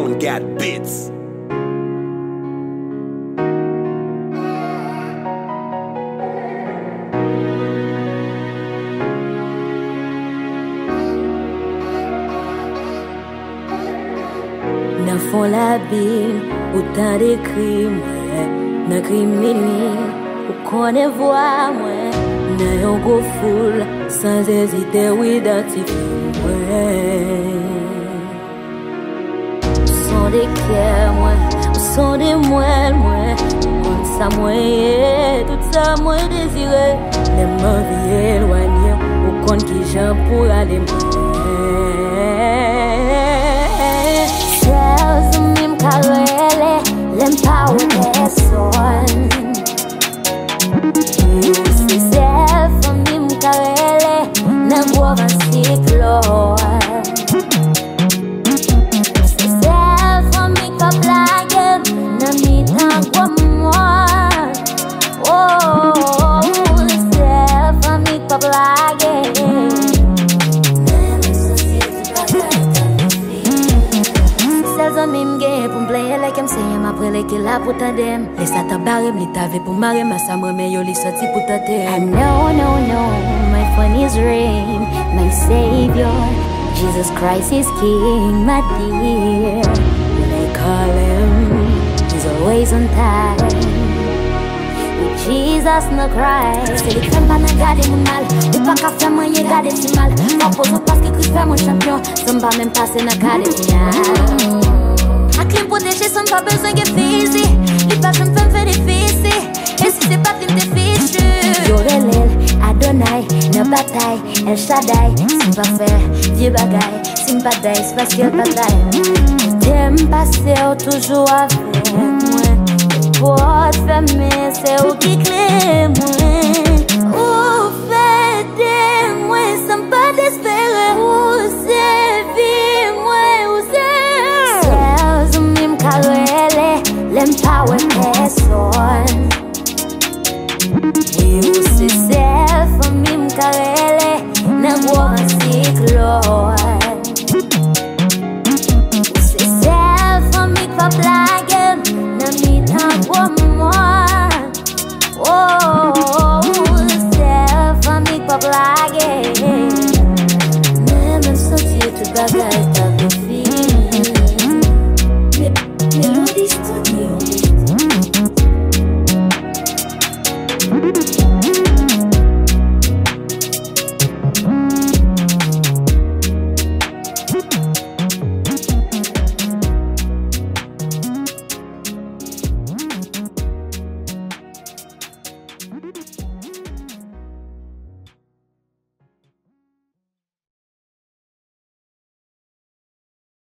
Sound got bits. Nan fon la bil, ou tan dekri mwen, nan krimini, ou konen vwa mwen, nan yon go foul, sans hésiter ou identifi mwen. Son de kèr mwen, ou son de mwen, kon sa mwen ye, tout sa mwen désire, lè mwen vi elwanye, ou kon ki jan pou ale mwen. Karele, l'empower person. Si self mim karele, nan bovan siklor. Si self mi ka plagen, nan mi tan kwa mwa. Oh, si self mi ka plagen. Mim gen pou m'pleye like I'm saying apre le ki la pou ta dem. Le sa ta barem li ta ve pou mare ma sa mre me yo li soti pou ta tem. I know, my fun is reign, my savior, Jesus Christ is King, my dear. When I call him, he's always on time. With Jesus no cry. Se li krem pa nan gade moun mal, ou pa ka fè mwen ye gade si mal. Pa pozo paske kri fè mon champion, se mba men pase nan kade final. A klim proteje sans pas besoin de fizi. Li pa jem fèm fè difisi. Et si c'est pas klim te fichu. Yorelel, Adonai, nan batay, El Shaddai. Si mpa fè, vie bagay. Si mpa day, c'est parce qu'elle batay. Dem passe ou toujours avec moi. Pote fermé, c'est ou qui clé moi. Ou fè de moi, sans pas d'espérer. Ou c'est vie moi, ou c'est karele, l'empower person. Oui, ou se self mim karele, nan bovan siklor.